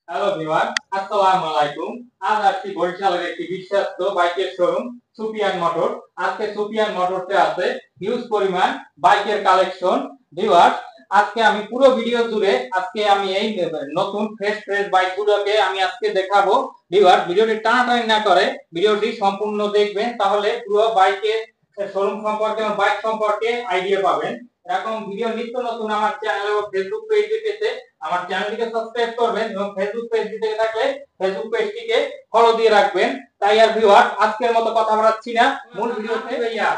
Hello viewer, আসসালামু আলাইকুম। আজ আসছি বরিশালের একটি বিশ্বস্ত বাইকের শোরুম সুপিয়ান মোটর। আজকে সুপিয়ান মোটরতে আছে হিউজ পরিমাণ বাইকের কালেকশন। ভিউয়ার, আজকে আমি পুরো ভিডিও জুড়ে আমি এই নতুন ফ্রেশ বাইকগুলোকে আমি আজকে দেখাবো। ভিউয়ার, ভিডিওটি টানাটানি না করে ভিডিওটি সম্পূর্ণ দেখবেন, তাহলে পুরো বাইকের শোরুম সম্পর্কে এবং বাইক সম্পর্কে আইডিয়া পাবেন। এরকম ভিডিও নিত্য নতুন আমার চ্যানেল এবং ফেসবুক পেজে পেতে আমার চ্যানেলটিকে সাবস্ক্রাইব করবেন এবং ফেসবুক পেজ থেকে থাকলে ফেসবুক পেজটিকে ফলো দিয়ে রাখবেন। তাই আর ভিউয়ার, আজকের মতো কথা বাড়াচ্ছি না, মূল ভিডিওতে ভাইয়া।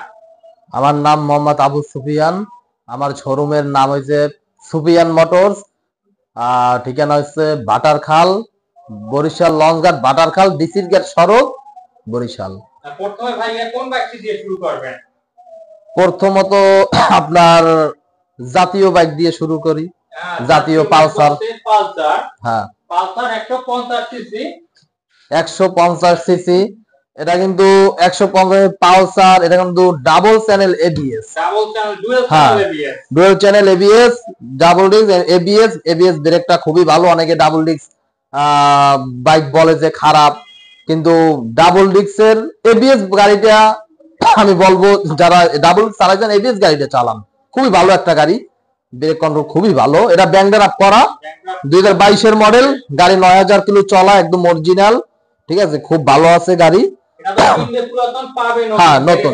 আমার নাম মোহাম্মদ আবু সুফিয়ান। আমার শোরুমের নাম হচ্ছে সুফিয়ান মোটরস। ঠিকানা হচ্ছে বাটারখাল, বরিশাল লঞ্চঘাট বাটারখাল ডিসির গেট সড়ক, বরিশাল। প্রথমে ভাইয়া কোন বাইকটি দিয়ে শুরু করবেন? প্রথমত আপনার জাতীয় বাইক দিয়ে শুরু করি। জাতীয় পালসার। হ্যাঁ, পালসার 150 সিসি। 150 সিসি। এটা কিন্তু 150 পালসার। এটা কিন্তু double channel ABS. Dual channel ABS, double disc ABS ব্রেকটা খুবই ভালো। অনেকে ডাবল ডিস্ক বাইক বলে যে খারাপ, কিন্তু ডাবল ডিস্কের এবিএস গাড়িটা আমি বলবো যারা ডাবল চালাচ্ছেন এবিএস গাড়িটা চালান, খুবই ভালো একটা গাড়ি। ব্রেক কন্ট্রোল খুবই ভালো। এটা ব্যাংডার আপ করা 2022 মডেল গাড়ি, 9000 কিলো চলা, একদম অরিজিনাল। ঠিক আছে, খুব ভালো আছে গাড়ি। হ্যাঁ, নতুন।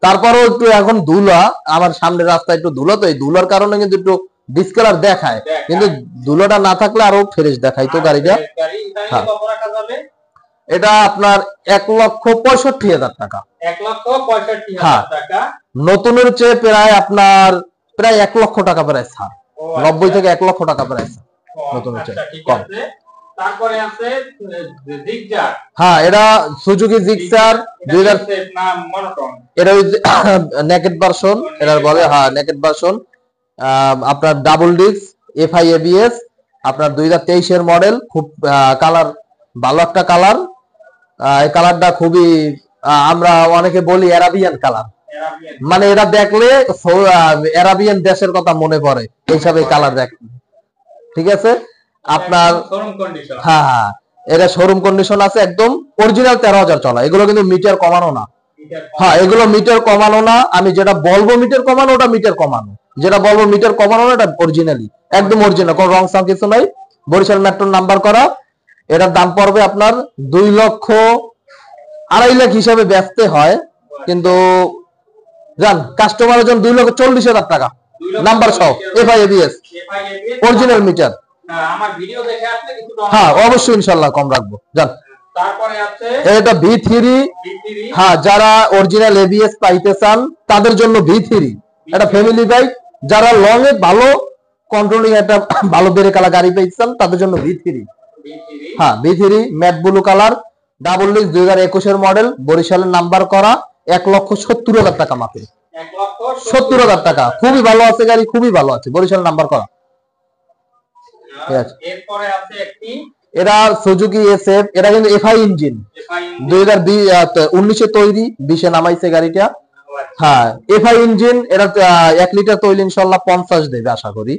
তারপরেও একটু এখন ধুলা, আমার সামনে রাস্তা একটু ধুলো, তো এই ধুলার কারণে কিন্তু একটু ডিসকালার দেখায়, কিন্তু ধুলোটা না থাকলে আরো ফ্রেশ দেখায় তো গাড়িটা। এটা আপনার 1,65,000 টাকা। 1,65,000 টাকা। নতুনের চেয়ে প্রায় 1 লক্ষ টাকা প্রায় ছাড়। 90 থেকে 1 লক্ষ টাকা প্রায় ছাড় নতুনের চেয়ে কম। তারপরে আছে জিগজার। হ্যাঁ, এটা সুজুকি জিক্সার 2000 নাম মনোটন। এটা নেকেড ভার্সন, এটা বলে। হ্যাঁ, নেকেড ভার্সন। আপনার ডাবল ডিস্ক এফআই এবিএস, আপনার 2023 মডেল। খুব কালার ভালো একটা কালার। এই কালারটা খুবই, আমরা অনেকে বলি অ্যারাবিয়ান কালার, মানে এটা দেখলে অ্যারাবিয়ান দেশের কথা মনে পড়ে এইসব কালার দেখ। ঠিক আছে, আপনার হ্যাঁ, এটা শোরুম কন্ডিশন আছে, একদম অরিজিনাল 13,000 চলা। এগুলো কিন্তু মিটার কমানো না। হ্যাঁ, এগুলো মিটার কমানো না। আমি যেটা বলবো মিটার কমানো, ওটা মিটার কমানো। যেটা বলবো মিটার কমানো না, এটা অরিজিনালি একদম অরিজিনাল, কোনো রং সাং কিছু নাই। বরিশাল মেট্রোর নাম্বার করা। এটার দাম পড়বে আপনার 2 লক্ষ 2.5 লাখ হিসাবে বেচতে হয়, কিন্তু জান কাস্টমারের জন্য 2,40,000 টাকা নাম্বার সহ এফআই এবিএস অরিজিনাল মিটার। আমার ভিডিও দেখে আসলে কিছু কম। হ্যাঁ, অবশ্যই ইনশাআল্লাহ কম রাখবো। জান তারপরে আছে এটা V3। হ্যাঁ, যারা অরিজিনাল এবিএস পাইতে চান তাদের জন্য V3 এটা ফ্যামিলি বাইক। যারা লং এ ভালো কন্ট্রোলিং একটা ভালো ব্রেকালা গাড়ি পাইছেন তাদের জন্য V3। হ্যাঁ, V3 matte blue colour, double disc, 2021 model, বরিশালের নাম্বার করা। 1,70,000 টাকা মাত্র। 1,70,000 টাকা। খুবই ভালো আছে গাড়ি, খুবই ভালো আছে, বরিশাল নাম্বার করা। এরপরে আছে একটি, এটা সুজুকি এসএফ। এটা কিন্তু এফআই ইঞ্জিন, 2019 তৈরি, 20 নামাইছে গাড়িটা। হ্যাঁ, এফআই ইঞ্জিন। এটা 1 লিটার তৈরি ইনশাআল্লাহ 50 দেবে আশা করি।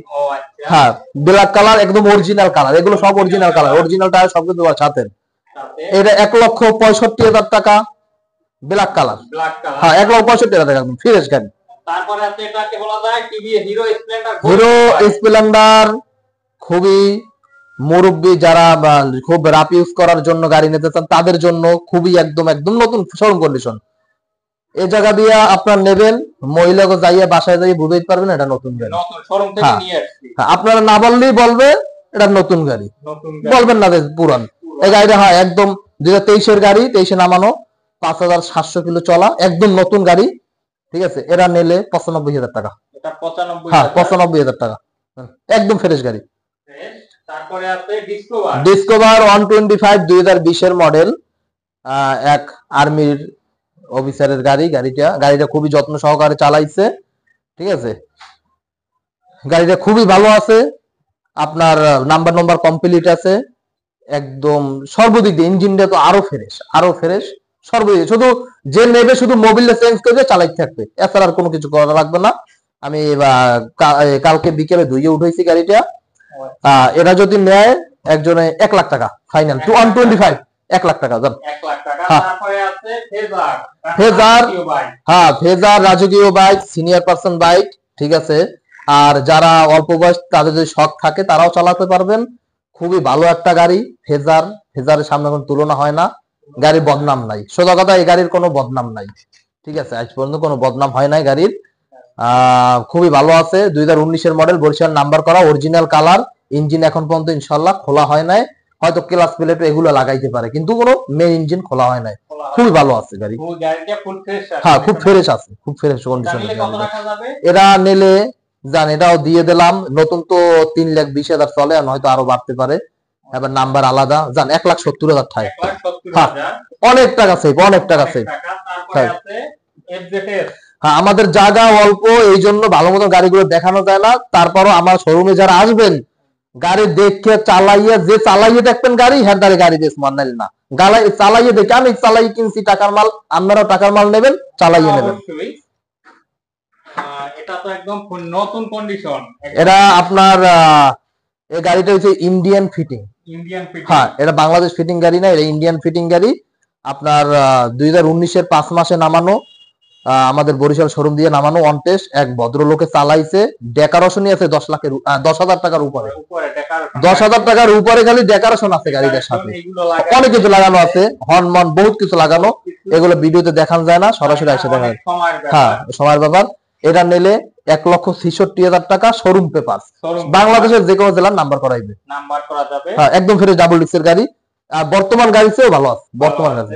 হ্যাঁ, ব্ল্যাক কালার, একদম অরিজিনাল কালার। এগুলো সব অরিজিনাল কালার, অরিজিনাল টায়ার সব কিছু সাথে। এটা 1,65,000 টাকা ব্ল্যাক কালার। হ্যাঁ, 1,65,000 টাকা একদম ফ্রেশ গাড়ি। তারপরে আছে এটাকে বলা যায় TVS hero Splendor. Hero Splendor খুবই মুরব্বী, যারা খুব রাপ ইউজ করার জন্য গাড়ি নিতে চান তাদের জন্য খুবই একদম নতুন শোরুম কন্ডিশন। এই জায়গা দিয়ে আপনার নেবেন, মহিলাকে যাইয়ে বাসায় যাইয়ে বুঝাইতে পারবেন এটা নতুন গাড়ি। আপনারা না বললেই বলবে এটা নতুন গাড়ি, বলবেন না যে পুরান। এই গাড়িটা হ্যাঁ একদম 2023 গাড়ি, 23 নামানো, 5,700 কিলো চলা, একদম নতুন গাড়ি। ঠিক আছে, এরা নিলে 95,000 টাকা। হ্যাঁ, 95,000 টাকা, একদম ফ্রেশ গাড়ি। তারপরে আছে ডিসকভার। ডিসকভার 125 2020 মডেল, এক আর্মির অফিসারের গাড়ি। গাড়িটা খুবই যত্ন সহকারে চালাইছে। ঠিক আছে, গাড়িটা খুবই ভালো আছে। আপনার নাম্বার কমপ্লিট আছে, একদম সর্বদিক দিয়ে। ইঞ্জিনটা তো আরো ফ্রেশ সর্বদিক। শুধু যে নেবে শুধু মোবিলটা চেঞ্জ করে চালাইতে থাকবে, এছাড়া আর কোনো কিছু করা লাগবে না। আমি কালকে বিকেলে ধুইয়ে উঠেছি গাড়িটা। এটা যদি নেয় একজনে 1 লাখ টাকা ফাইনাল 125 1 লাখ টাকা জান 1 লাখ টাকা। হ্যাঁ। তারপরে আছে ফেজার। ফেজার, রাজকীয় বাইক। হ্যাঁ ফেজার রাজকীয় বাইক, সিনিয়র পারসন বাইক, ঠিক আছে। আর যারা অল্প বয়স তাদের যদি শখ থাকে তারাও চালাতে পারবেন। খুবই ভালো একটা গাড়ি ফেজার, ফেজারের সামনে কোনো তুলনা হয় না। গাড়ির বদনাম নাই, সোজা কথা এই গাড়ির কোনো বদনাম নাই, ঠিক আছে। আজ পর্যন্ত কোনো বদনাম হয় নাই গাড়ির। খুবই ভালো আছে, 2019-এর মডেল, বরিশাল নাম্বার করা, অরিজিনাল কালার। ইঞ্জিন এখন পর্যন্ত ইনশাল্লাহ খোলা হয় নাই, হয়তো ক্লাস প্লেট এগুলো লাগাইতে পারে, কিন্তু কোনো মেন ইঞ্জিন খোলা হয় নাই। খুবই ভালো আছে গাড়ি, গাড়িটা ফুল ফ্রেশ আছে। হ্যাঁ খুব ফ্রেশ আছে, খুব ফ্রেশ কন্ডিশন। তাহলে কত রাখা যাবে? এরা নিলে জান এটাও দিয়ে দিলাম, নতুন তো 3,20,000 চলে, হয়তো আরো বাড়তে পারে, এবার নাম্বার আলাদা জান 1,70,000 ঠাই। 1,70,000 অনেক টাকা সেভ, অনেক টাকা সেভ। তারপরে আছে এফজেডএস। হ্যাঁ আমাদের জায়গা অল্প, এই জন্য ভালো মতো গাড়িগুলো দেখানো যায় না। তারপরও আমার শোরুমে যারা আসবেন গাড়ি দেখে চালাইয়ে, যে চালাইয়ে দেখবেন গাড়ি হ্যাঁ গাড়ি বেশ মানাইল না, গাড়ি চালাইয়ে দেখে, আমি চালাই কিনছি টাকার মাল, আপনারাও টাকার মাল নেবেন, চালাইয়ে নেবেন। এটা তো একদম নতুন কন্ডিশন। এটা আপনার এই গাড়িটা হচ্ছে ইন্ডিয়ান ফিটিং। ইন্ডিয়ান ফিটিং, হ্যাঁ এটা বাংলাদেশ ফিটিং গাড়ি না, এটা ইন্ডিয়ান ফিটিং গাড়ি। আপনার 2019-এর 5 মাসে নামানো, আমাদের বরিশাল শোরুম দিয়ে নামানো, অন টেস্ট, এক ভদ্রলোকে চালাইছে। ডেকারেশনই আছে 10,000 টাকার উপরে, 10,000 টাকার উপরে খালি ডেকারেশন আছে গাড়িটার সাথে, অনেক কিছু লাগানো আছে, হর্নমন বহুত কিছু লাগানো, এগুলো ভিডিওতে দেখানো যায় না, সরাসরি এসে দেখা যায়। হ্যাঁ সময়ের ব্যাপার। এটা নিলে 1,66,000 টাকা শোরুম পেপার, বাংলাদেশের যে কোনো জেলার নাম্বার করাইবে, নাম্বার করা যাবে। হ্যাঁ একদম ফ্রেশ ডাবল ডিক্সের গাড়ি, আর বর্তমান গাড়ি চেয়েও ভালো আছে বর্তমান গাড়ি।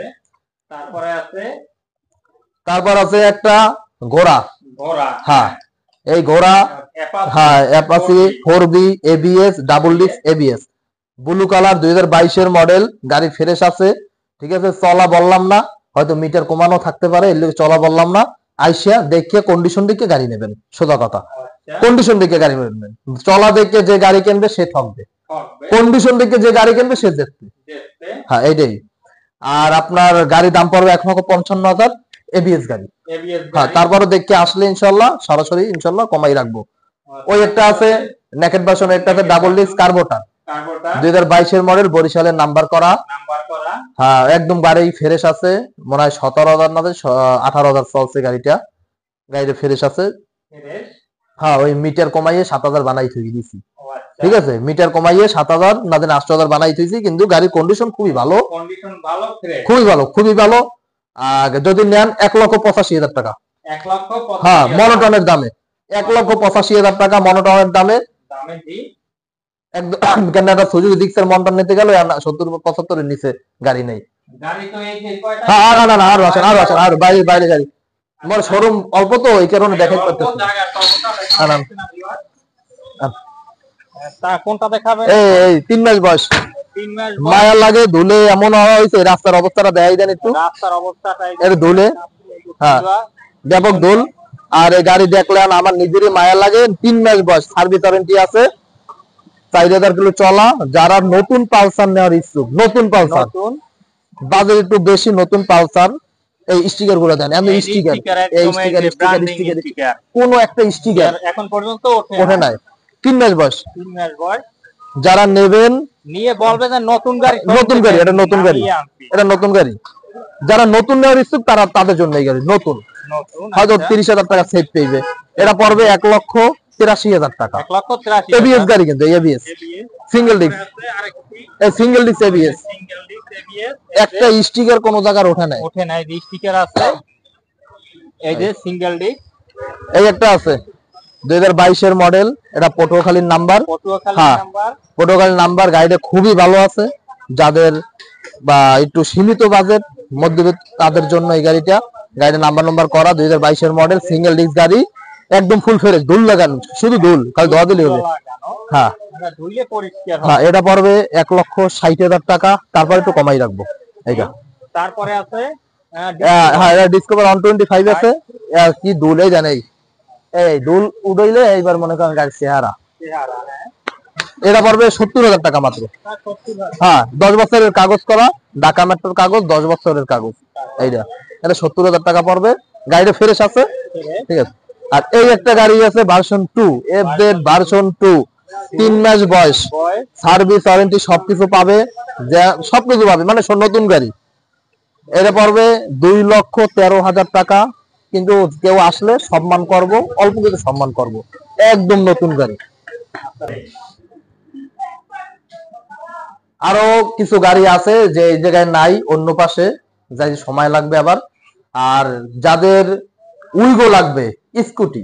তারপর আছে একটা ঘোড়া, হ্যাঁ এই ঘোড়া, হ্যাঁ Apache 4B ABS double disc ABS, blue colour, 2022-এর মডেল, গাড়ি ফ্রেশ আছে, ঠিক আছে। চলা বললাম না, হয়তো মিটার কমানো থাকতে পারে, এর লিগে চলা বললাম না। আইসা দেখে কন্ডিশন দেখে গাড়ি নেবেন, সোজা কথা, কন্ডিশন দেখে গাড়ি নেবেন। চলা দেখে যে গাড়ি কিনবে সে ঠকবে, কন্ডিশন দেখে যে গাড়ি কিনবে সে জিতবে, হ্যাঁ এইটাই। আর আপনার গাড়ির দাম পড়বে 1,55,000 ABS গাড়ি, হ্যাঁ তারপরে দেখে আসলে ইনশাল্লাহ সরাসরি ইনশাল্লাহ কমাই রাখবো। ওই একটা আছে নেকেট ভার্সন, একটা আছে ডাবল ডিস্ক কার্বোটার, 2022-এর মডেল, বরিশালের নাম্বার করা, হ্যাঁ একদম গাড়ি ফ্রেশ আছে, মনে হয় 17,000 না 18,000 চলছে গাড়িটা, গাড়িটা ফ্রেশ আছে। হ্যাঁ ওই মিটার কমাইয়ে 7,000 বানাই থই দিছি, ঠিক আছে, মিটার কমাইয়ে 7,000 না 8,000 বানাই থইছি, কিন্তু গাড়ির কন্ডিশন খুবই ভালো, খুবই ভালো, খুবই ভালো। আর যদি নেন 1,85,000 টাকা, হ্যাঁ মনোটনের দামে, 1,85,000 টাকা মনোটনের দামে। একদম কেন একটা সুজুকি জিক্সার মনোটন নিতে গেল 70-75-এর নিচে গাড়ি নেই। হ্যাঁ না আরো আছেন, আরো বাইরে বাইরে গাড়ি, আমার শোরুম অল্প তো এই কারণে দেখাই করতেছি। কোনটা দেখাবেন? এই 3 মাস বয়স, মায়া লাগে, ধুলে এমন হয়েছে, রাস্তার অবস্থাটা দেখাই দেন একটু, রাস্তার অবস্থাটা এর ধুলে, হ্যাঁ ব্যাপক ধুল। আর এই গাড়ি দেখলেন আমার নিজেরই মায়া লাগে, 3 মাস বয়স, সার্ভিস ওয়ারেন্টি আছে, 4,000 কিলো চলা। যারা নতুন পালসার নেওয়ার ইচ্ছুক, নতুন পালসার, বাজেট একটু বেশি, নতুন পালসার, এই স্টিকার গুলো দেন, এমন স্টিকার, এই স্টিকার কোন একটা স্টিকার এখন পর্যন্ত ওঠে নাই, 3 মাস বয়স। যারা নেবেন নিয়ে বলবে যে নতুন গাড়ি, নতুন গাড়ি, এটা নতুন গাড়ি, এটা নতুন গাড়ি। যারা নতুন নেওয়ার ইচ্ছুক তারা তাদের জন্য এই গাড়ি নতুন, হয়তো 30,000 টাকা সেভ পেইবে। এটা পড়বে 1,83,000 টাকা, 1,83,000 এবিএস গাড়ি, কিন্তু এবিএস সিঙ্গেল ডিস্ক, এই সিঙ্গেল ডিস্ক এবিএস, একটা স্টিকার কোন জায়গার ওঠে নাই, স্টিকার আছে, এই যে সিঙ্গেল ডিস্ক। এই একটা আছে 2022-এর মডেল, এটা পটুয়াখালীর নাম্বার, হ্যাঁ পটুয়াখালীর নাম্বার, গাড়িটা খুবই ভালো আছে। যাদের বা একটু সীমিত বাজেট মধ্যবিত্ত তাদের জন্য এই গাড়িটা, গাড়ির নাম্বার করা, 2022-এর মডেল, সিঙ্গেল ডিস্ক গাড়ি, একদম ফুল ফ্রেশ, ধুল লাগানো, শুধু ধুল, খালি ধোয়া দিলে হবে। হ্যাঁ হ্যাঁ এটা পড়বে 1,60,000 টাকা, তারপর একটু কমাই রাখবো এইটা। তারপরে আছে হ্যাঁ এটা ডিসকভার 125 আছে, কি ধুল এই জানেই, এই দুল উড়াইলে এইবার মনে করেন গাড়ির চেহারা, এটা পড়বে 70,000 টাকা মাত্র, হ্যাঁ 10 বছরের কাগজ করা, ঢাকা মেট্রোর কাগজ, 10 বছরের কাগজ, এইটা এটা 70,000 টাকা পড়বে, গাড়িটা ফ্রেশ আছে, ঠিক আছে। আর এই একটা গাড়ি আছে ভার্সন 2, এফজেড ভার্সন 2, 3 মাস বয়স, সার্ভিস ওয়ারেন্টি সবকিছু পাবে, সবকিছু পাবে, মানে নতুন গাড়ি। এটা পড়বে 2,13,000 টাকা। কিন্তু কেউ আসলে সম্মান করব, অল্প কিছু সম্মান করব, একদম নতুন গাড়ি। আরো কিছু গাড়ি আছে যে এই জায়গায় নাই, অন্য পাশে যাই, সময় লাগবে আবার। আর যাদের উইগো লাগবে, স্কুটি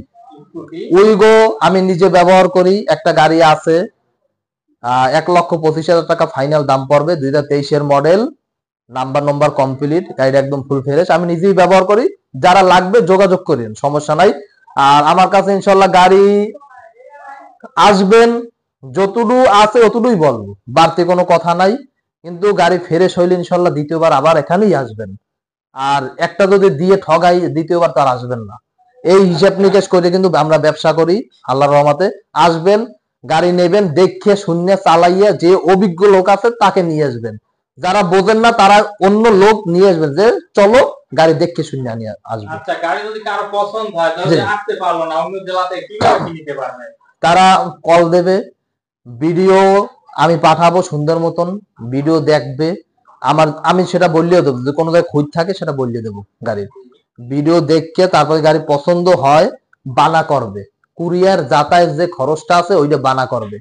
উইগো আমি নিজে ব্যবহার করি, একটা গাড়ি আছে, 1,25,000 টাকা ফাইনাল দাম পড়বে, 2023 মডেল, নাম্বার কমপ্লিট, গাড়িটা একদম ফুল ফ্রেশ, আমি নিজেই ব্যবহার করি। যারা লাগবে যোগাযোগ করেন, সমস্যা নাই। আর আমার কাছে ইনশাল্লাহ গাড়ি আসবেন, যতটুকু আছে অতটুকুই বলবো, বাড়তি কোনো কথা নাই। কিন্তু গাড়ি ফ্রেশ হইলে ইনশাল্লাহ দ্বিতীয়বার আবার এখানেই আসবেন। আর একটা যদি দিয়ে ঠগাই, দ্বিতীয়বার তার আসবেন না। এই হিসাব নিকেশ করে কিন্তু আমরা ব্যবসা করি, আল্লাহর রহমতে। আসবেন, গাড়ি নেবেন, দেখে শুনে চালাইয়া, যে অভিজ্ঞ লোক আছে তাকে নিয়ে আসবেন। যারা বোঝেন না তারা অন্য লোক নিয়ে আসবেন, যে চলো গাড়ি দেখে শুনে নিয়ে আসবে। আচ্ছা, গাড়ি যদি কারো পছন্দ হয়, তাহলে আসতে পারলো না, অন্য জেলাতে কিভাবে কিনতে পারবে? তারা কল দেবে, ভিডিও আমি পাঠাবো, সুন্দর মতন ভিডিও দেখবে। আমি সেটা বললেও দেবো, যে কোনো জায়গায় খুঁজ থাকে সেটা বললে দেবো। গাড়ির ভিডিও দেখে তারপরে গাড়ি পছন্দ হয় বানা করবে, কুরিয়ার যাতায়াত যে খরচটা আছে ওইটা বানা করবে।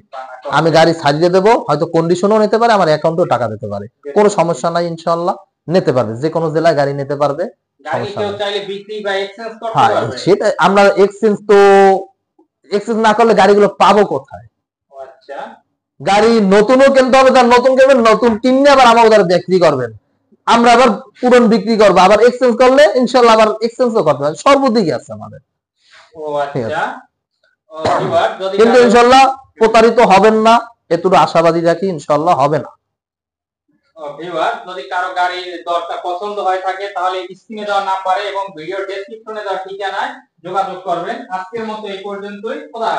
আমি গাড়ি ছাড়িয়ে দেবো, হয়তো কন্ডিশনও নিতে পারে, আমার অ্যাকাউন্টেও টাকা দিতে পারে, কোনো সমস্যা নাই। ইনশাল্লাহ নিতে পারবে, যে কোনো জেলায় গাড়ি নিতে পারবে। হ্যাঁ, সেটা আমরা এক্সচেঞ্জ না করলে গাড়িগুলো পাবো কোথায়? গাড়ি নতুনও কিনতে হবে, তার নতুন কিনবেন, নতুন কিনে আবার আমার ওদের বিক্রি করবেন, আমরা আবার পুরন বিক্রি করবো, আবার এক্সচেঞ্জ করলে ইনশাল্লাহ আবার এক্সচেঞ্জও করতে হবে, সর্বদিকে আছে আমাদের। কিন্তু ইনশাল্লাহ প্রতারিত হবেন না, এতটুকু আশাবাদী রাখি, ইনশাল্লাহ হবে না। যদি কারো গাড়ি দরকার পছন্দ হয়ে থাকে, তাহলে স্ক্রিনে দেওয়া নাম্বারে এবং ভিডিও ডেসক্রিপশনে দেওয়া ঠিকানায় যোগাযোগ করবেন। আজকের মতো এই পর্যন্তই। খোদা হাফেজ।